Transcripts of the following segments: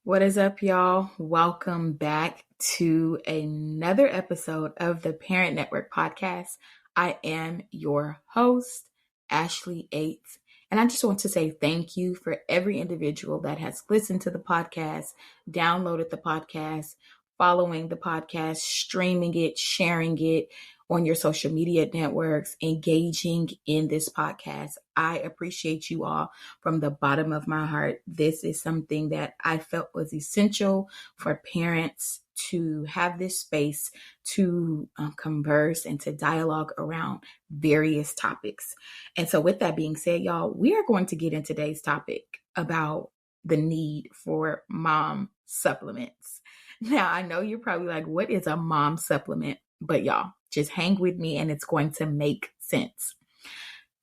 What is up, y'all? Welcome back to another episode of the Parent Network podcast. I am your host, Ashley Aites, and I just want to say thank you for every individual that has listened to the podcast, downloaded the podcast, following the podcast, streaming it, sharing it on your social media networks, engaging in this podcast. I appreciate you all from the bottom of my heart. This is something that I felt was essential for parents to have this space to converse and to dialogue around various topics. And so with that being said, y'all, we are going to get in today's topic about the need for mom supplements. Now, I know you're probably like, what is a mom supplement? But y'all, just hang with me and it's going to make sense.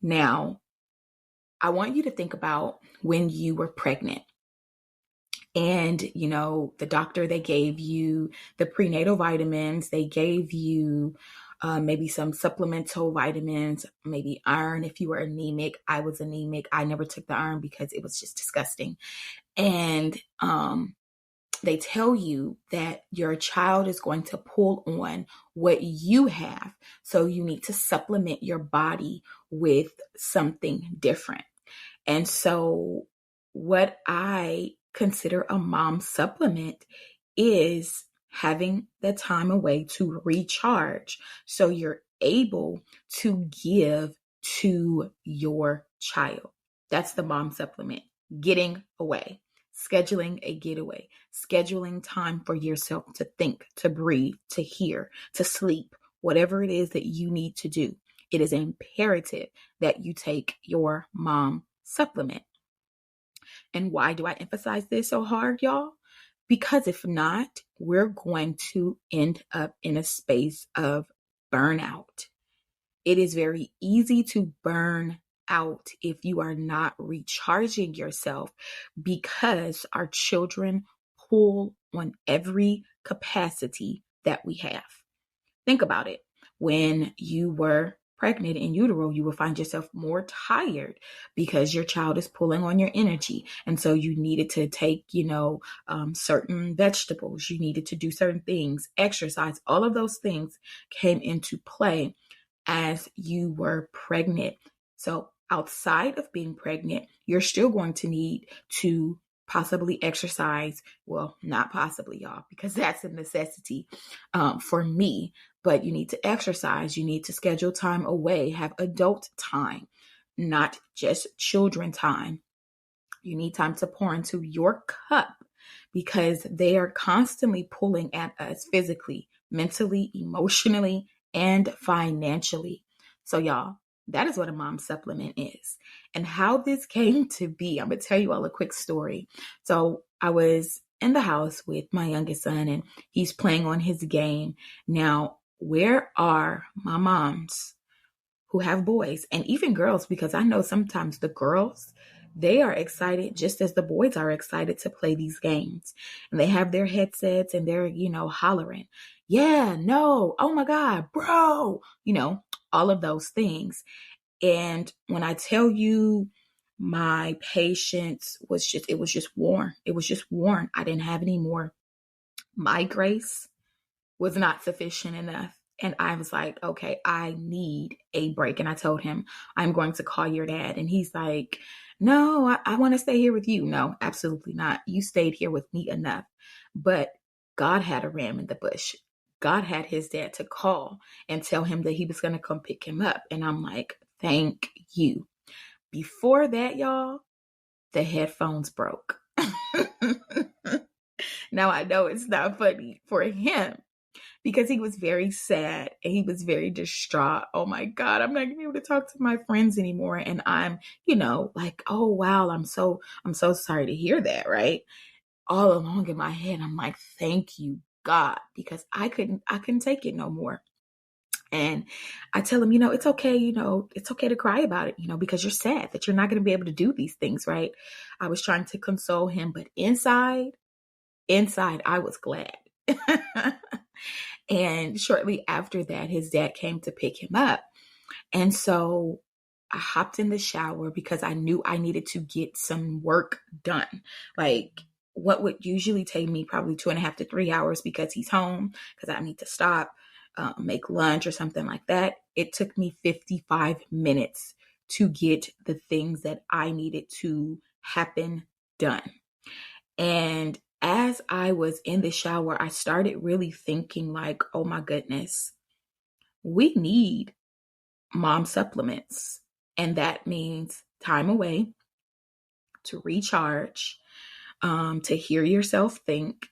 Now, I want you to think about when you were pregnant and, the doctor, they gave you the prenatal vitamins, they gave you maybe some supplemental vitamins, maybe iron if you were anemic. I was anemic. I never took the iron because it was just disgusting. And they tell you that your child is going to pull on what you have. So you need to supplement your body with something different. And so what I consider a mom supplement is having the time away to recharge so you're able to give to your child. That's the mom supplement. Getting away, scheduling a getaway, scheduling time for yourself to think, to breathe, to hear, to sleep, whatever it is that you need to do. It is imperative that you take your mom supplement. And why do I emphasize this so hard, y'all? Because if not, we're going to end up in a space of burnout. It is very easy to burn out if you are not recharging yourself because our children pull on every capacity that we have. Think about it. When you were pregnant in utero, you will find yourself more tired because your child is pulling on your energy. And so you needed to take, certain vegetables. You needed to do certain things, exercise. All of those things came into play as you were pregnant. So outside of being pregnant, you're still going to need to possibly exercise. Well, not possibly, y'all, because that's a necessity for me. But you need to exercise. You need to schedule time away, have adult time, not just children time. You need time to pour into your cup because they are constantly pulling at us physically, mentally, emotionally, and financially. So y'all, that is what a mom supplement is. And how this came to be, I'm going to tell you all a quick story. So I was in the house with my youngest son and he's playing on his game. Now, where are my moms who have boys and even girls? Because I know sometimes the girls, they are excited just as the boys are excited to play these games. And they have their headsets and they're, hollering, yeah, no, oh my God, bro, all of those things. And when I tell you my patience it was just worn. It was just worn. I didn't have any more. My grace was not sufficient enough. And I was like, okay, I need a break. And I told him, I'm going to call your dad. And he's like, no, I want to stay here with you. No, absolutely not. You stayed here with me enough. But God had a ram in the bush. God had his dad to call and tell him that he was going to come pick him up. And I'm like, thank you. Before that, y'all, the headphones broke. Now I know it's not funny for him because he was very sad and he was very distraught. Oh my God, I'm not gonna be able to talk to my friends anymore. And I'm, like, oh wow, I'm so sorry to hear that, right? All along in my head, I'm like, thank you, God, because I couldn't take it no more. And I tell him, it's okay, it's okay to cry about it, because you're sad that you're not going to be able to do these things, right? I was trying to console him, but inside, I was glad. And shortly after that, his dad came to pick him up. And so I hopped in the shower because I knew I needed to get some work done. Like what would usually take me probably 2.5 to 3 hours because he's home, because I need to stop, make lunch or something like that. It took me 55 minutes to get the things that I needed to happen done. And as I was in the shower, I started really thinking like, oh my goodness, we need mom supplements. And that means time away to recharge, to hear yourself think,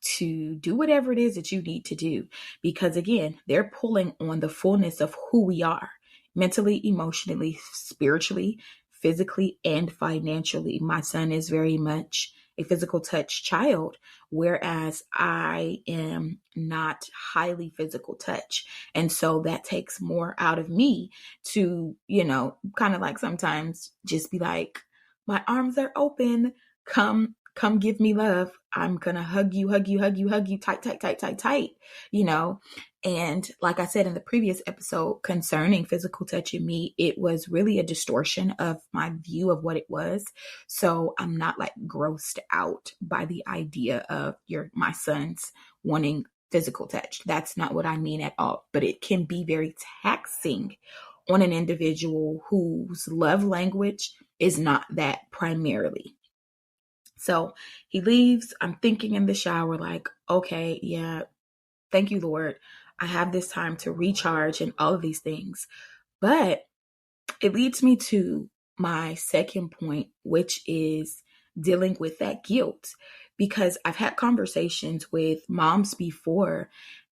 to do whatever it is that you need to do. Because again, they're pulling on the fullness of who we are mentally, emotionally, spiritually, physically, and financially. My son is very much a physical touch child, whereas I am not highly physical touch. And so that takes more out of me to, kind of like sometimes just be like, my arms are open. Come give me love. I'm gonna hug you, tight, tight, tight, tight, tight, you know. And like I said in the previous episode concerning physical touch in me, it was really a distortion of my view of what it was. So I'm not like grossed out by the idea of my sons wanting physical touch. That's not what I mean at all. But it can be very taxing on an individual whose love language is not that primarily. So he leaves. I'm thinking in the shower, like, okay, yeah, thank you, Lord. I have this time to recharge and all of these things. But it leads me to my second point, which is dealing with that guilt. Because I've had conversations with moms before,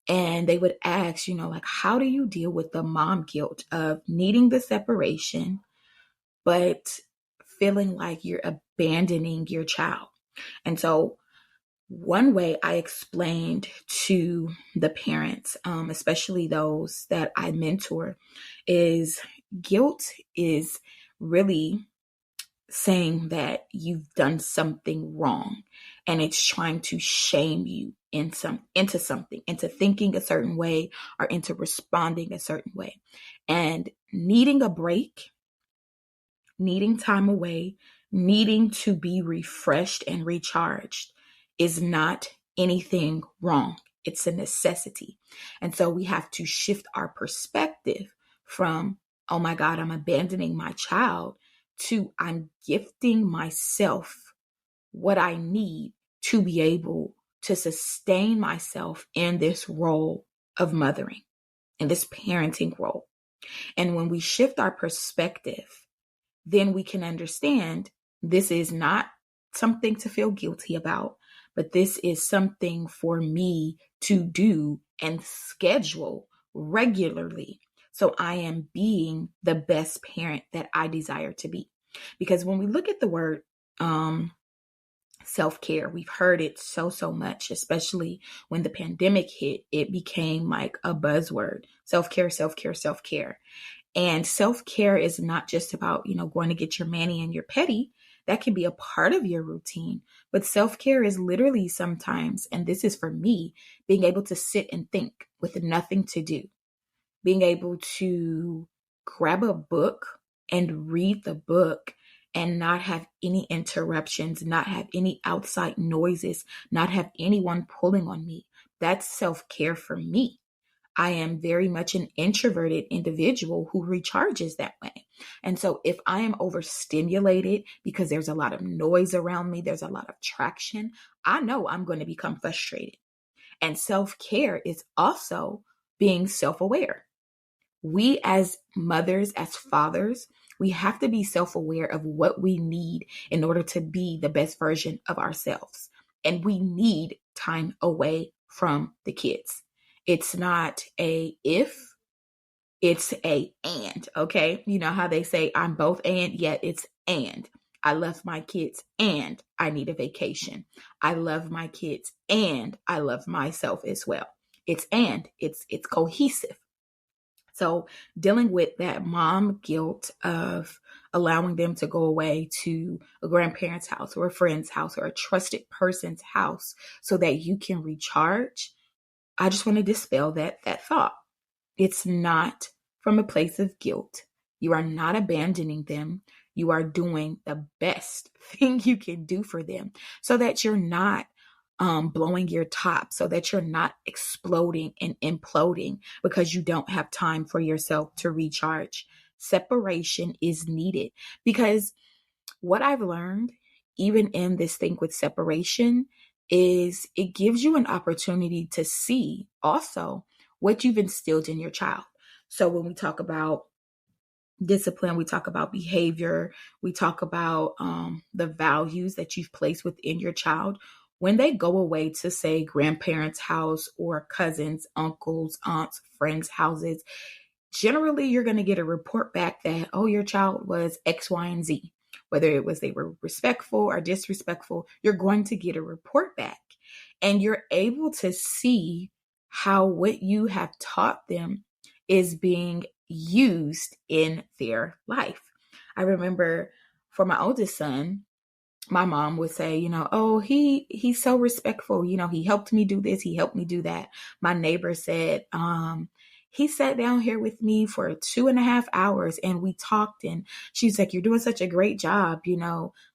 and they would ask, like, how do you deal with the mom guilt of needing the separation, but feeling like you're abandoning your child? And so one way I explained to the parents, especially those that I mentor, is guilt is really saying that you've done something wrong, and it's trying to shame you into something, into thinking a certain way or into responding a certain way. And needing a break, needing time away, needing to be refreshed and recharged is not anything wrong. It's a necessity. And so we have to shift our perspective from, oh my God, I'm abandoning my child, to I'm gifting myself what I need to be able to sustain myself in this role of mothering, in this parenting role. And when we shift our perspective, then we can understand this is not something to feel guilty about, but this is something for me to do and schedule regularly. So I am being the best parent that I desire to be. Because when we look at the word self-care, we've heard it so much, especially when the pandemic hit. It became like a buzzword: self-care, self-care, self-care. And self-care is not just about, going to get your mani and your pedi. That can be a part of your routine. But self-care is literally sometimes, and this is for me, being able to sit and think with nothing to do. Being able to grab a book and read the book and not have any interruptions, not have any outside noises, not have anyone pulling on me. That's self-care for me. I am very much an introverted individual who recharges that way. And so if I am overstimulated because there's a lot of noise around me, there's a lot of traction, I know I'm going to become frustrated. And self-care is also being self-aware. We as mothers, as fathers, we have to be self-aware of what we need in order to be the best version of ourselves. And we need time away from the kids. It's not a if, it's a and, okay? You know how they say I'm both and, yet it's and. I love my kids and I need a vacation. I love my kids and I love myself as well. It's cohesive. So dealing with that mom guilt of allowing them to go away to a grandparent's house or a friend's house or a trusted person's house so that you can recharge, I just want to dispel that thought. It's not from a place of guilt. You are not abandoning them. You are doing the best thing you can do for them so that you're not blowing your top, so that you're not exploding and imploding because you don't have time for yourself to recharge. Separation is needed because what I've learned, even in this thing with separation, is it gives you an opportunity to see also what you've instilled in your child. So when we talk about discipline, we talk about behavior, we talk about the values that you've placed within your child. When they go away to, say, grandparents' house or cousins, uncles, aunts, friends' houses, generally you're going to get a report back that, oh, your child was X, Y, and Z. Whether it was they were respectful or disrespectful, you're going to get a report back. And you're able to see how what you have taught them is being used in their life. I remember for my oldest son, my mom would say, oh, he's so respectful. He helped me do this. He helped me do that. My neighbor said, he sat down here with me for 2.5 hours and we talked, and she's like, you're doing such a great job.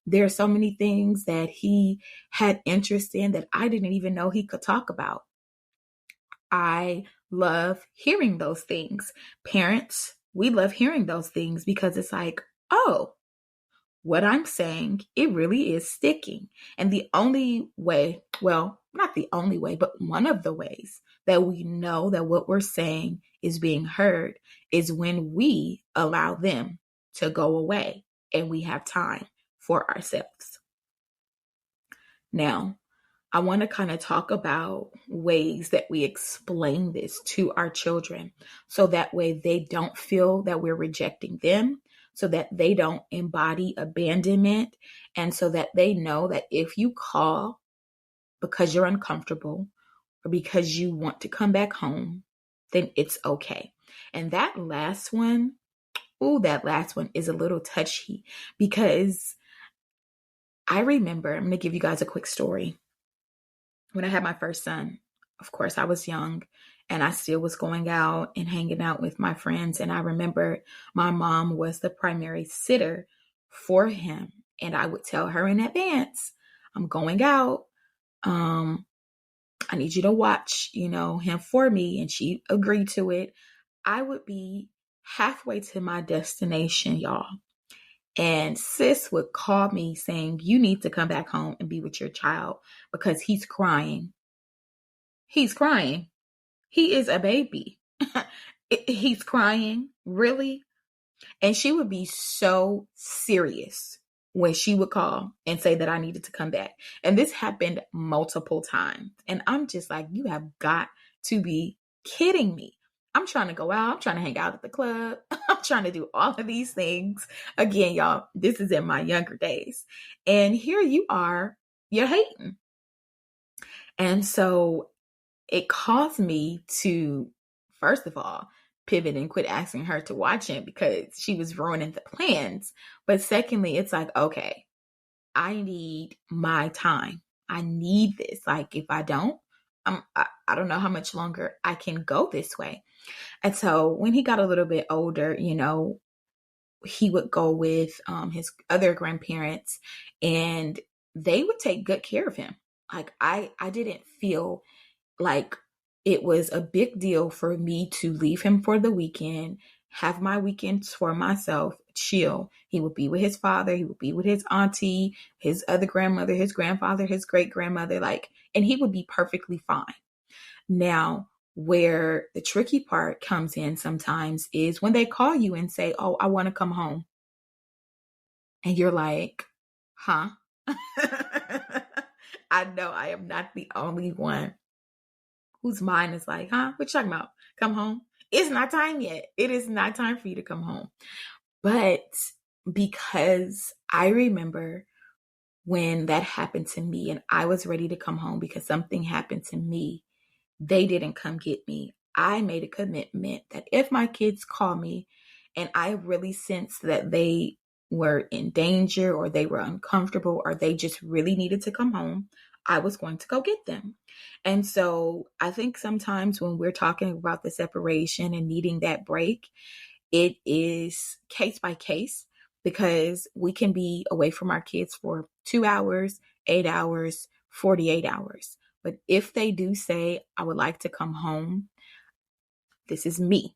There are so many things that he had interest in that I didn't even know he could talk about. I love hearing those things. Parents, we love hearing those things because it's like, oh, what I'm saying, it really is sticking. And the only way, well, not the only way, but one of the ways that we know that what we're saying is being heard is when we allow them to go away and we have time for ourselves. Now, I want to kind of talk about ways that we explain this to our children so that way they don't feel that we're rejecting them, so that they don't embody abandonment, and so that they know that if you call because you're uncomfortable or because you want to come back home, then it's okay. And that last one is a little touchy because I remember, I'm going to give you guys a quick story. When I had my first son, of course, I was young and I still was going out and hanging out with my friends. And I remember my mom was the primary sitter for him. And I would tell her in advance, I'm going out. I need you to watch, him for me. And she agreed to it. I would be halfway to my destination, y'all. And sis would call me saying, you need to come back home and be with your child because he's crying. He's crying. He is a baby. He's crying. Really? And she would be so serious when she would call and say that I needed to come back. And this happened multiple times. And I'm just like, you have got to be kidding me. I'm trying to go out. I'm trying to hang out at the club. I'm trying to do all of these things. Again, y'all, this is in my younger days. And here you are, you're hating. And so it caused me to, first of all, pivot and quit asking her to watch it because she was ruining the plans. But secondly, it's like, okay, I need my time. I need this. Like, if I don't, I don't know how much longer I can go this way. And so when he got a little bit older, he would go with his other grandparents and they would take good care of him. Like I didn't feel like it was a big deal for me to leave him for the weekend, have my weekends for myself, chill. He would be with his father. He would be with his auntie, his other grandmother, his grandfather, his great grandmother, and he would be perfectly fine. Now, where the tricky part comes in sometimes is when they call you and say, oh, I want to come home. And you're like, huh? I know I am not the only one whose mind is like, huh? What you talking about? Come home? It's not time yet. It is not time for you to come home. But because I remember when that happened to me and I was ready to come home because something happened to me, they didn't come get me. I made a commitment that if my kids call me and I really sensed that they were in danger or they were uncomfortable or they just really needed to come home, I was going to go get them. And so I think sometimes when we're talking about the separation and needing that break, it is case by case because we can be away from our kids for 2 hours, 8 hours, 48 hours. But if they do say, I would like to come home, this is me.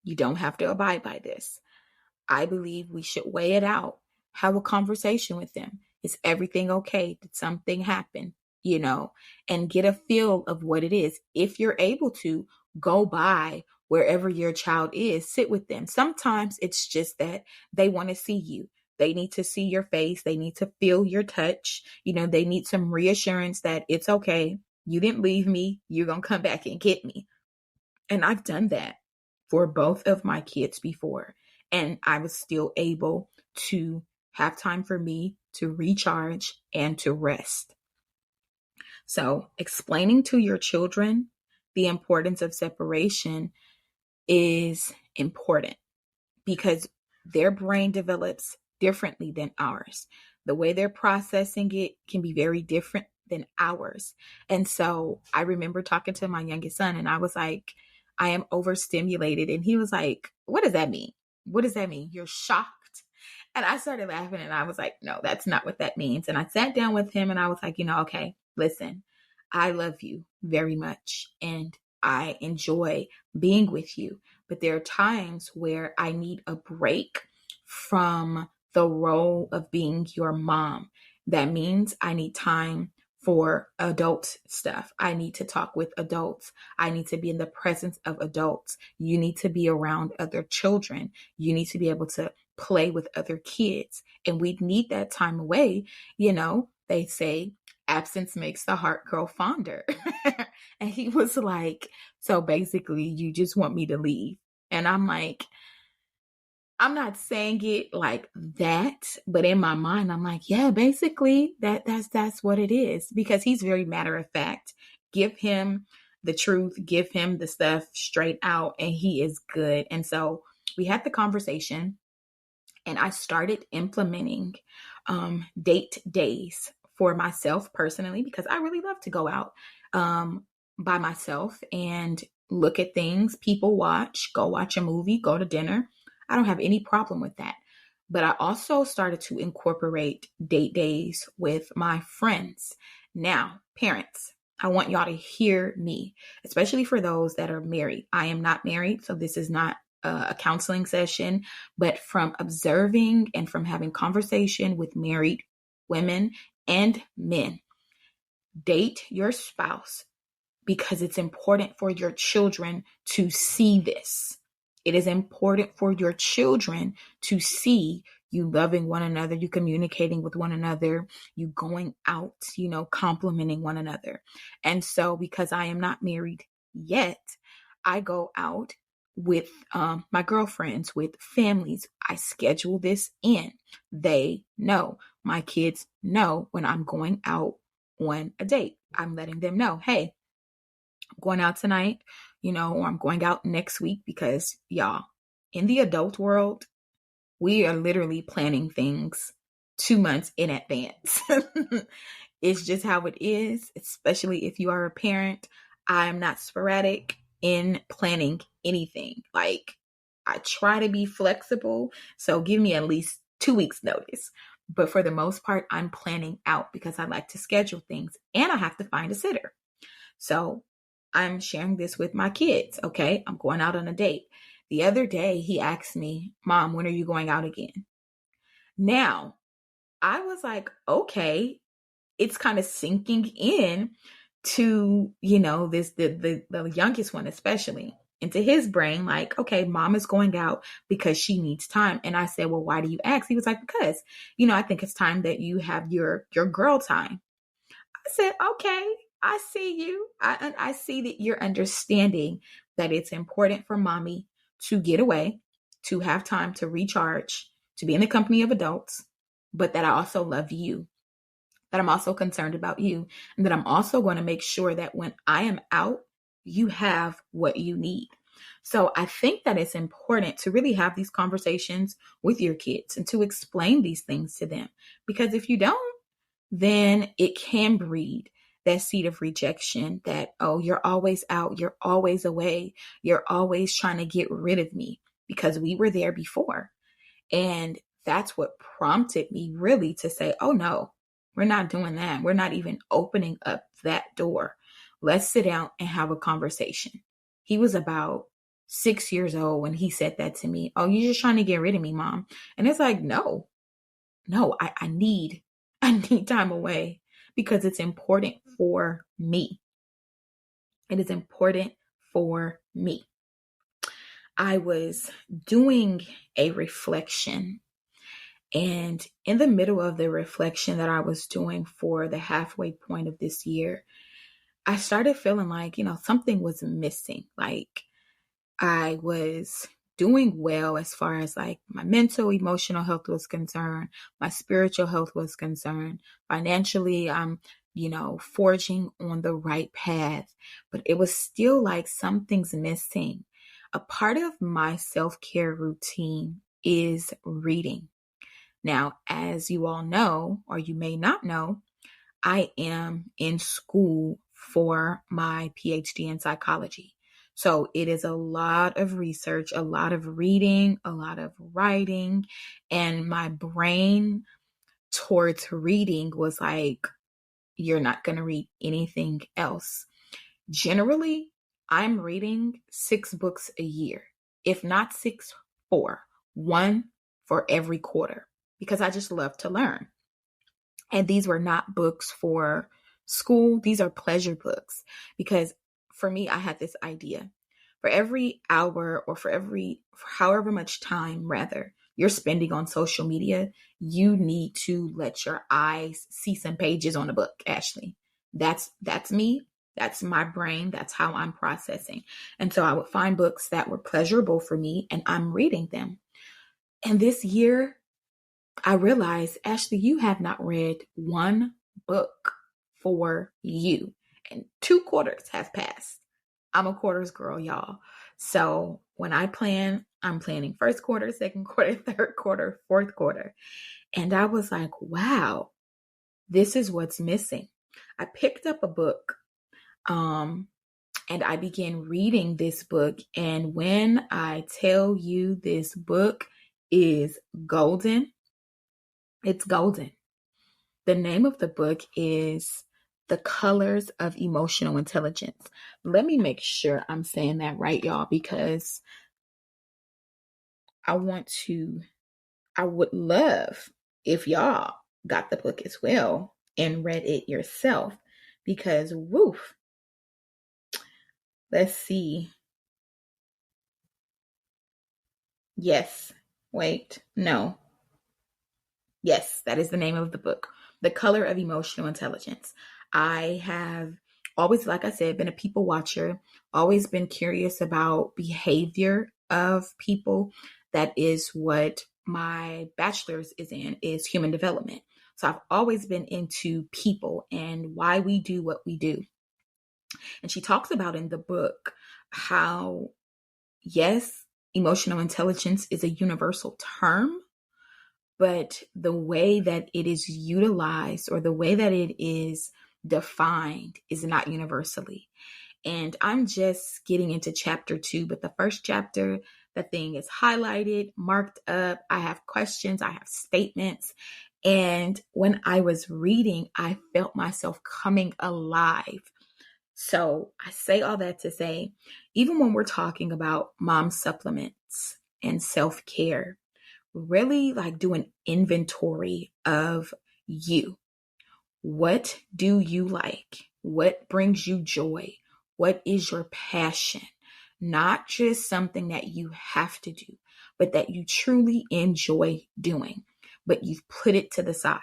You don't have to abide by this. I believe we should weigh it out, have a conversation with them. Is everything okay? Did something happen? And get a feel of what it is. If you're able to go by wherever your child is, sit with them. Sometimes it's just that they want to see you. They need to see your face. They need to feel your touch. They need some reassurance that it's okay. You didn't leave me. You're going to come back and get me. And I've done that for both of my kids before. And I was still able to have time for me to recharge and to rest. So explaining to your children the importance of separation is important because their brain develops differently than ours. The way they're processing it can be very different than ours. And so I remember talking to my youngest son and I was like, I am overstimulated. And he was like, what does that mean? What does that mean? You're shocked? And I started laughing and I was like, no, that's not what that means. And I sat down with him and I was like, okay, listen, I love you very much and I enjoy being with you. But there are times where I need a break from the role of being your mom. That means I need time for adult stuff. I need to talk with adults. I need to be in the presence of adults. You need to be around other children. You need to be able to play with other kids. And we need that time away. They say absence makes the heart grow fonder. And he was like, so basically you just want me to leave. And I'm like, I'm not saying it like that, but in my mind, I'm like, yeah, basically that's what it is, because he's very matter of fact. Give him the truth, give him the stuff straight out, and he is good. And so we had the conversation and I started implementing date days for myself personally, because I really love to go out by myself and look at things, people watch, go watch a movie, go to dinner. I don't have any problem with that. But I also started to incorporate date days with my friends. Now, parents, I want y'all to hear me, especially for those that are married. I am not married, so this is not a counseling session, but from observing and from having conversation with married women and men, date your spouse because it's important for your children to see this. It is important for your children to see you loving one another, you communicating with one another, you going out, complimenting one another. And so because I am not married yet, I go out with my girlfriends, with families. I schedule this in. They know. My kids know when I'm going out on a date. I'm letting them know, hey, I'm going out tonight, or I'm going out next week, because y'all, in the adult world, we are literally planning things 2 months in advance. It's just how it is, especially if you are a parent. I'm not sporadic in planning anything. Like, I try to be flexible, so give me at least 2 weeks notice. But for the most part, I'm planning out because I like to schedule things and I have to find a sitter. So I'm sharing this with my kids. Okay, I'm going out on a date. The other day, he asked me, Mom, when are you going out again? Now, I was like, okay, it's kind of sinking in to, the youngest one, especially into his brain, like, okay, Mom is going out because she needs time. And I said, well, why do you ask? He was like, because, I think it's time that you have your girl time. I said, okay, I see you. I see that you're understanding that it's important for mommy to get away, to have time to recharge, to be in the company of adults, but that I also love you, that I'm also concerned about you, and that I'm also going to make sure that when I am out, you have what you need. So I think that it's important to really have these conversations with your kids and to explain these things to them, because if you don't, then it can breed that seed of rejection that, oh, you're always out, you're always away, you're always trying to get rid of me. because we were there before. And that's what prompted me really to say, oh no, we're not doing that. We're not even opening up that door. Let's sit down and have a conversation. He was about 6 years old when he said that to me. Oh, you're just trying to get rid of me, Mom. And it's like, no, I need time away because it's important for me. It is important for me. I was doing a reflection, and in the middle of the reflection that I was doing for the halfway point of this year, I started feeling like, something was missing. Like I was doing well as far as like my mental, emotional health was concerned, my spiritual health was concerned. Financially, I'm, forging on the right path, but it was still like something's missing. A part of my self-care routine is reading. Now, as you all know, or you may not know, I am in school for my PhD in psychology. So it is a lot of research, a lot of reading, a lot of writing, and my brain towards reading was like, you're not going to read anything else. Generally, I'm reading 6 books a year, if not 6, 4, 1 for every quarter, because I just love to learn. And these were not books for school. These are pleasure books, because for me, I had this idea. For every hour or for however much time rather you're spending on social media, you need to let your eyes see some pages on a book, Ashley. That's me. That's my brain. That's how I'm processing. And so I would find books that were pleasurable for me and I'm reading them. And this year, I realized, Ashley, you have not read one book for you. And 2 quarters have passed. I'm a quarters girl, y'all. So when I plan, I'm planning first quarter, second quarter, third quarter, fourth quarter. And I was like, wow, this is what's missing. I picked up a book and I began reading this book. And when I tell you this book is golden, it's golden. The name of the book is The Colors of Emotional Intelligence. Let me make sure I'm saying that right, y'all, because I would love if y'all got the book as well and read it yourself, because woof. Let's see. Yes. Wait. No. Yes, that is the name of the book. The Color of Emotional Intelligence. I have always, like I said, been a people watcher, always been curious about behavior of people. That is what my bachelor's is human development. So I've always been into people and why we do what we do. And she talks about in the book how, yes, emotional intelligence is a universal term, but the way that it is utilized or the way that it is defined is not universally. And I'm just getting into chapter 2, but the first chapter, the thing is highlighted, marked up. I have questions, I have statements. And when I was reading, I felt myself coming alive. So I say all that to say, even when we're talking about mom supplements and self-care, really like do an inventory of you. What do you like? What brings you joy? What is your passion? Not just something that you have to do, but that you truly enjoy doing, but you've put it to the side.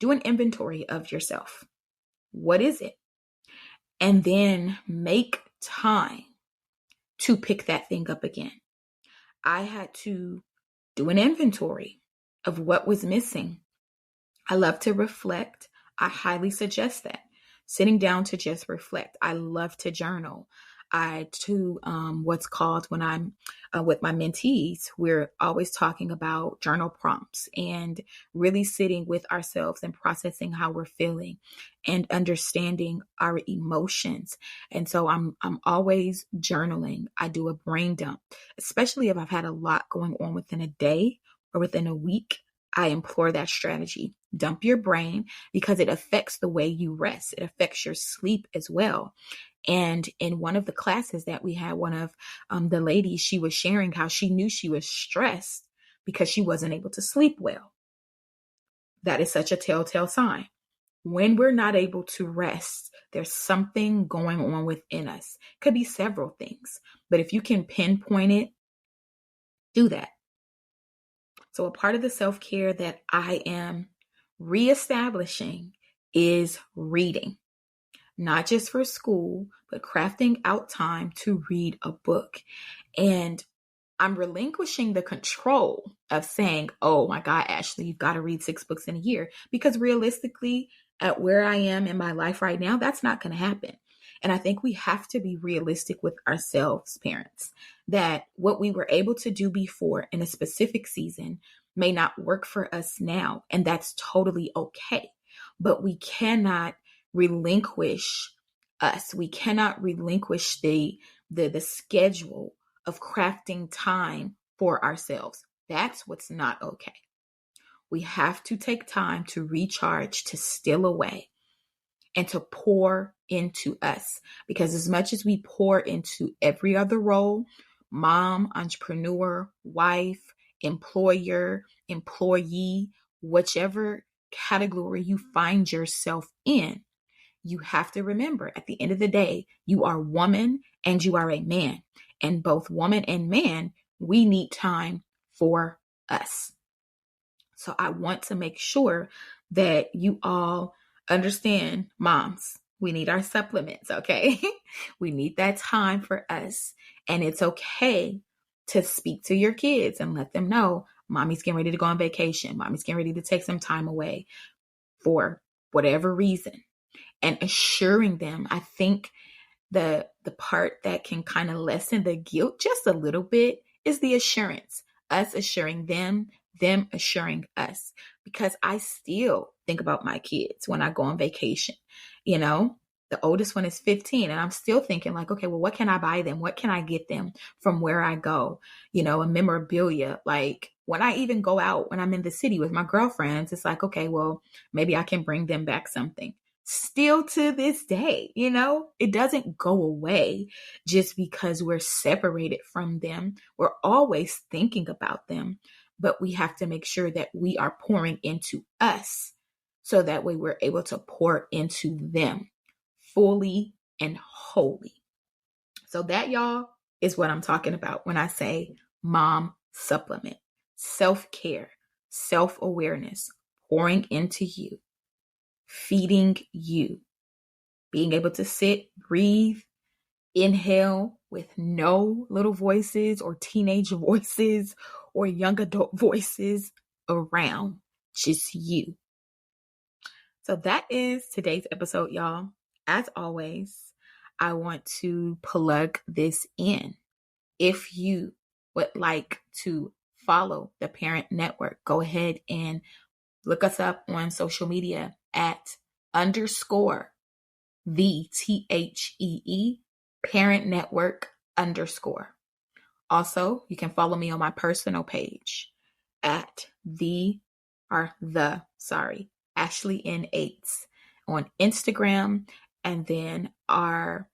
Do an inventory of yourself. What is it? And then make time to pick that thing up again. I had to do an inventory of what was missing. I love to reflect. I highly suggest that. Sitting down to just reflect. I love to journal. I too, what's called when I'm with my mentees, we're always talking about journal prompts and really sitting with ourselves and processing how we're feeling and understanding our emotions. And so I'm always journaling. I do a brain dump, especially if I've had a lot going on within a day or within a week. I implore that strategy. Dump your brain because it affects the way you rest. It affects your sleep as well. And in one of the classes that we had, one of the ladies, she was sharing how she knew she was stressed because she wasn't able to sleep well. That is such a telltale sign. When we're not able to rest, there's something going on within us. Could be several things, but if you can pinpoint it, do that. So a part of the self-care that I am reestablishing is reading. Not just for school, but crafting out time to read a book. And I'm relinquishing the control of saying, oh my God, Ashley, you've got to read 6 books in a year. Because realistically, at where I am in my life right now, that's not going to happen. And I think we have to be realistic with ourselves, parents, that what we were able to do before in a specific season may not work for us now. And that's totally okay. But we cannot relinquish us. We cannot relinquish the schedule of crafting time for ourselves. That's what's not okay. We have to take time to recharge, to steal away, and to pour into us. Because as much as we pour into every other role, mom, entrepreneur, wife, employer, employee, whichever category you find yourself in, you have to remember at the end of the day, you are woman and you are a man. And both woman and man, we need time for us. So I want to make sure that you all understand, moms, we need our supplements, okay? We need that time for us. And it's okay to speak to your kids and let them know, mommy's getting ready to go on vacation. Mommy's getting ready to take some time away for whatever reason. And assuring them, I think the part that can kind of lessen the guilt just a little bit is the assurance. Us assuring them assuring us. Because I still think about my kids when I go on vacation. You know, the oldest one is 15 and I'm still thinking like, okay, well, what can I buy them? What can I get them from where I go? You know, a memorabilia. Like when I even go out, when I'm in the city with my girlfriends, it's like, okay, well, maybe I can bring them back something. Still to this day, you know, it doesn't go away just because we're separated from them. We're always thinking about them, but we have to make sure that we are pouring into us so that way we're able to pour into them fully and wholly. So that, y'all, is what I'm talking about when I say mom supplement, self-care, self-awareness, pouring into you, feeding you, being able to sit, breathe, inhale with no little voices or teenage voices or young adult voices around, just you. So that is today's episode, y'all. As always, I want to plug this in. If you would like to follow the Parent Network, go ahead and look us up on social media at _ the THEE Parent Network _ Also, you can follow me on my personal page at Ashley N. Eights on Instagram. And then our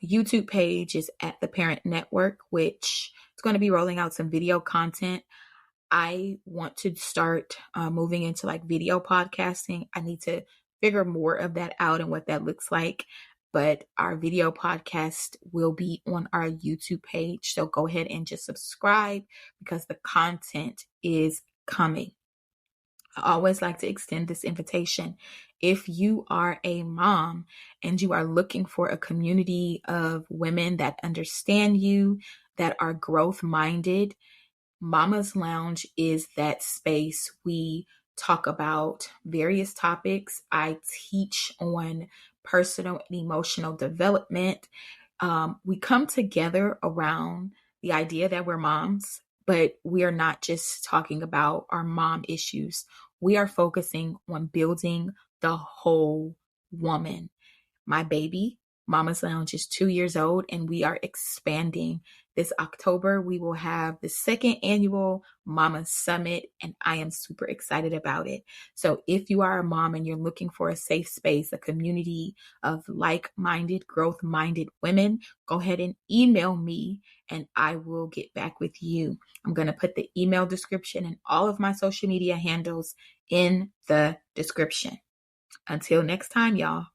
YouTube page is at the Parent Network, which is going to be rolling out some video content. I want to start moving into like video podcasting. I need to figure more of that out and what that looks like. But our video podcast will be on our YouTube page. So go ahead and just subscribe because the content is coming. I always like to extend this invitation. If you are a mom and you are looking for a community of women that understand you, that are growth minded, Mama's Lounge is that space. We talk about various topics. I teach on personal and emotional development. We come together around the idea that we're moms, but we are not just talking about our mom issues. We are focusing on building the whole woman. My baby, Mama's Lounge, is 2 years old, and we are expanding. This October, we will have the second annual Mama Summit, and I am super excited about it. So if you are a mom and you're looking for a safe space, a community of like-minded, growth-minded women, go ahead and email me and I will get back with you. I'm going to put the email description and all of my social media handles in the description. Until next time, y'all.